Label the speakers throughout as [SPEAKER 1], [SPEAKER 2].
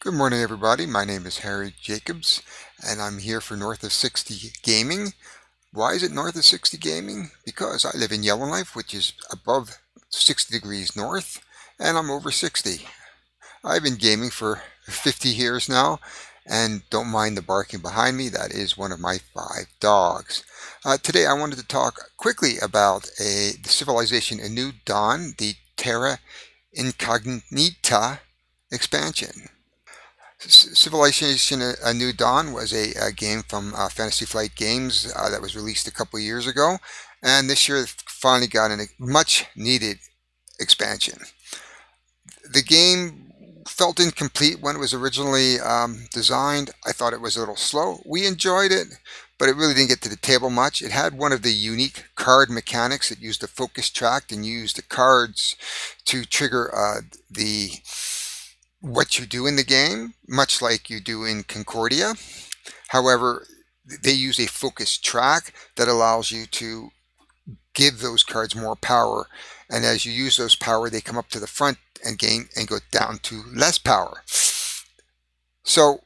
[SPEAKER 1] Good morning, everybody. My name is Harry Jacobs, and I'm here for North of 60 Gaming. Why is it North of 60 Gaming? Because I live in Yellowknife, which is above 60 degrees north, and I'm over 60. I've been gaming for 50 years now, and don't mind the barking behind me. That is one of my 5 dogs. Today, I wanted to talk quickly about the civilization A New Dawn, the Terra Incognita expansion. Civilization A New Dawn was a game from Fantasy Flight Games that was released a couple of years ago, and this year finally got a much needed expansion. The game felt incomplete when it was originally designed. I thought it was a little slow. We enjoyed it, but it really didn't get to the table much. It had one of the unique card mechanics. It used a focus track and used the cards to trigger the what you do in the game, much like you do in Concordia. However, they use a focus track that allows you to give those cards more power. And as you use those power, they come up to the front and gain and go down to less power. So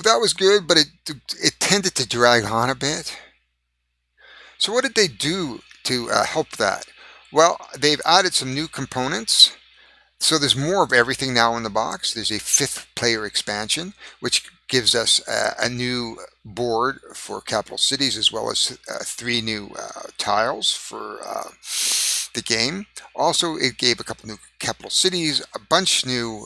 [SPEAKER 1] that was good, but it tended to drag on a bit. So what did they do to help that? Well, they've added some new components. So there's more of everything now in the box. There's a 5th player expansion, which gives us a new board for capital cities, as well as 3 new tiles for the game. Also, it gave a couple new capital cities, a bunch new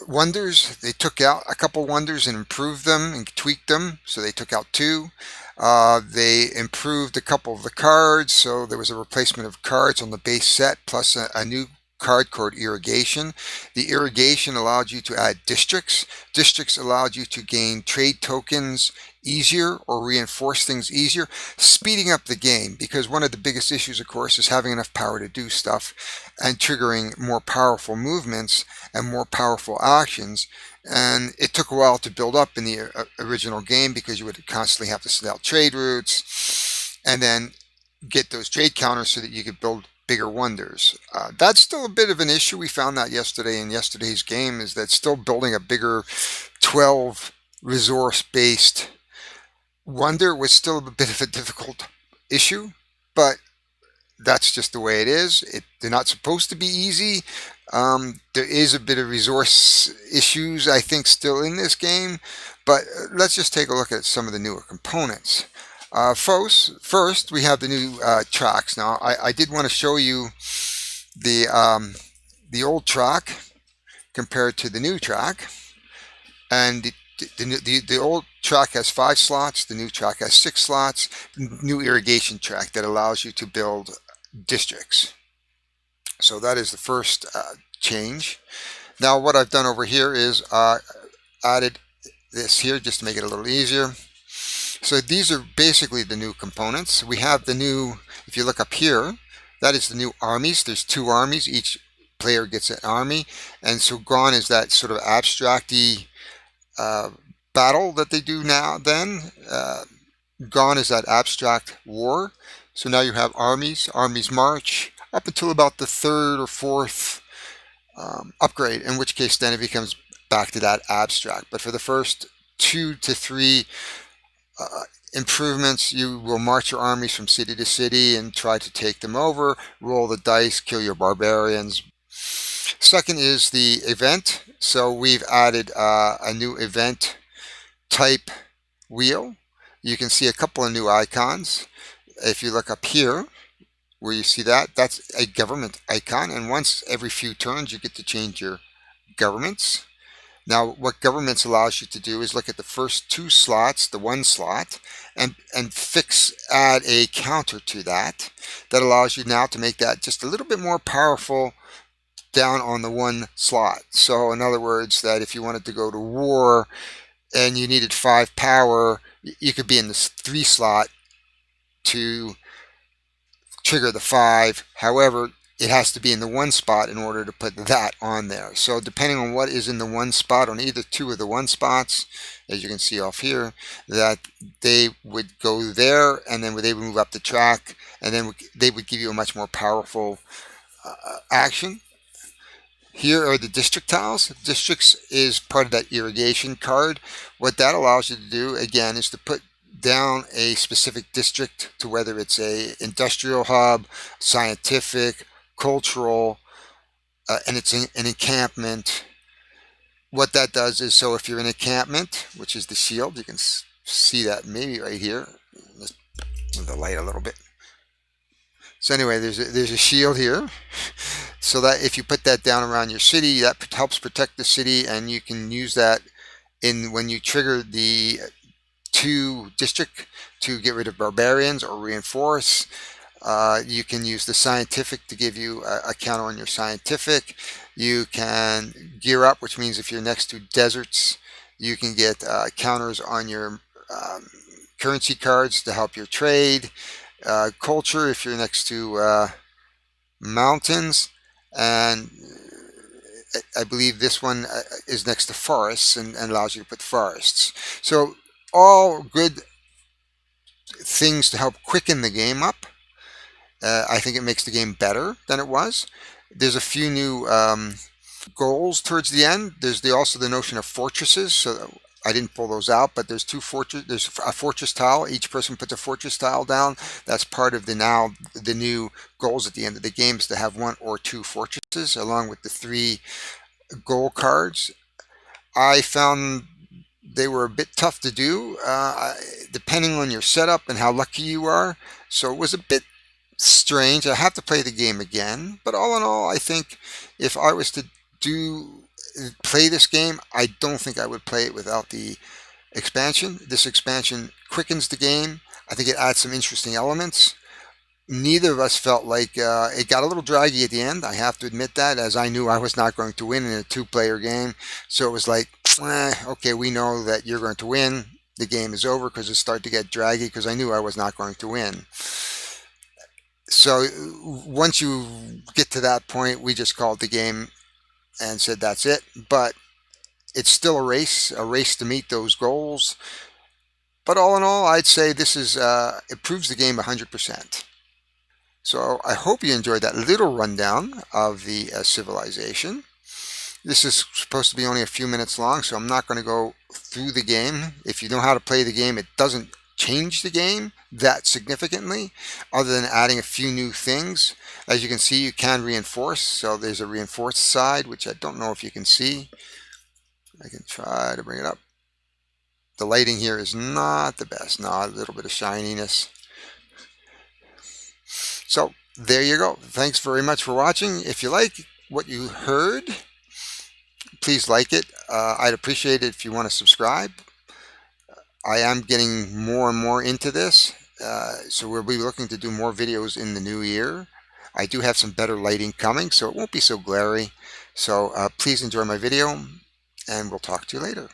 [SPEAKER 1] wonders. They took out a couple wonders and improved them and tweaked them. So they took out 2. They improved a couple of the cards. So there was a replacement of cards on the base set, plus a new card called irrigation. The irrigation allowed you to add districts. Districts allowed you to gain trade tokens easier or reinforce things easier, speeding up the game, because one of the biggest issues, of course, is having enough power to do stuff and triggering more powerful movements and more powerful actions. And it took a while to build up in the original game, because you would constantly have to send out trade routes and then get those trade counters so that you could build bigger wonders. That's still a bit of an issue. We found that yesterday in yesterday's game, is that still building a bigger 12 resource based wonder was still a bit of a difficult issue, but that's just the way it is. They're not supposed to be easy. There is a bit of resource issues, I think, still in this game, but let's just take a look at some of the newer components. First, we have the new tracks. Now, I did want to show you the old track compared to the new track, and the old track has 5 slots. The new track has 6 slots. New irrigation track that allows you to build districts. So that is the first change. Now, what I've done over here is added this here just to make it a little easier. So these are basically the new components. We have the new, if you look up here, that is the new armies. There's 2 armies. Each player gets an army. And so gone is that sort of abstracty battle that they do now then. Gone is that abstract war. So now you have armies march up until about the 3rd or 4th upgrade, in which case then it becomes back to that abstract. But for the first 2 to 3 improvements, you will march your armies from city to city and try to take them over, roll the dice, kill your barbarians. Second is the event. So we've added a new event type wheel. You can see a couple of new icons. If you look up here, where you see that, that's a government icon, and once every few turns you get to change your governments. Now, what governments allows you to do is look at the first 2 slots, the 1 slot, and add a counter to that. That allows you now to make that just a little bit more powerful down on the 1 slot. So in other words, that if you wanted to go to war and you needed 5 power, you could be in this 3 slot to trigger the 5. However, it has to be in the 1 spot in order to put that on there. So depending on what is in the 1 spot, on either 2 of the 1 spots, as you can see off here, that they would go there, and then they would move up the track, and then they would give you a much more powerful action. Here are the district tiles. Districts is part of that irrigation card. What that allows you to do, again, is to put down a specific district to whether it's a industrial hub, scientific, cultural, and it's an encampment. What that does is, so if you're in encampment, which is the shield, you can see that maybe right here. Let's move the light a little bit. So anyway, there's a shield here, so that if you put that down around your city, that helps protect the city, and you can use that in when you trigger the two district to get rid of barbarians or reinforce. You can use the scientific to give you a counter on your scientific. You can gear up, which means if you're next to deserts, you can get counters on your currency cards to help your trade. Culture, if you're next to mountains, and I believe this one is next to forests and allows you to put forests. So all good things to help quicken the game up. I think it makes the game better than it was. There's a few new goals towards the end. There's also the notion of fortresses. So I didn't pull those out, but there's two fortress. There's a fortress tile. Each person puts a fortress tile down. That's part of the new goals at the end of the game is to have one or two fortresses, along with the three goal cards. I found they were a bit tough to do, depending on your setup and how lucky you are. So it was a bit strange. I have to play the game again, but all in all, I think if I was to do play this game, I don't think I would play it without the expansion. This expansion quickens the game. I think it adds some interesting elements. Neither of us felt like it got a little draggy at the end. I have to admit that, as I knew I was not going to win in a two-player game. So it was like, okay, we know that you're going to win. The game is over because it started to get draggy because I knew I was not going to win. So once you get to that point, we just called the game and said that's it. But it's still a race to meet those goals. But all in all, I'd say this is it proves the game 100%. So I hope you enjoyed that little rundown of the civilization. This is supposed to be only a few minutes long, so I'm not going to go through the game. If you know how to play the game, it doesn't change the game that significantly, other than adding a few new things. As you can see, you can reinforce, so there's a reinforced side, which I don't know if you can see. I can try to bring it up. The lighting here is not the best. Not a little bit of shininess. So there you go. Thanks very much for watching. If you like what you heard, please like it. I'd appreciate it if you want to subscribe. I am getting more and more into this, so we'll be looking to do more videos in the new year. I do have some better lighting coming, so it won't be so glary. So please enjoy my video, and we'll talk to you later.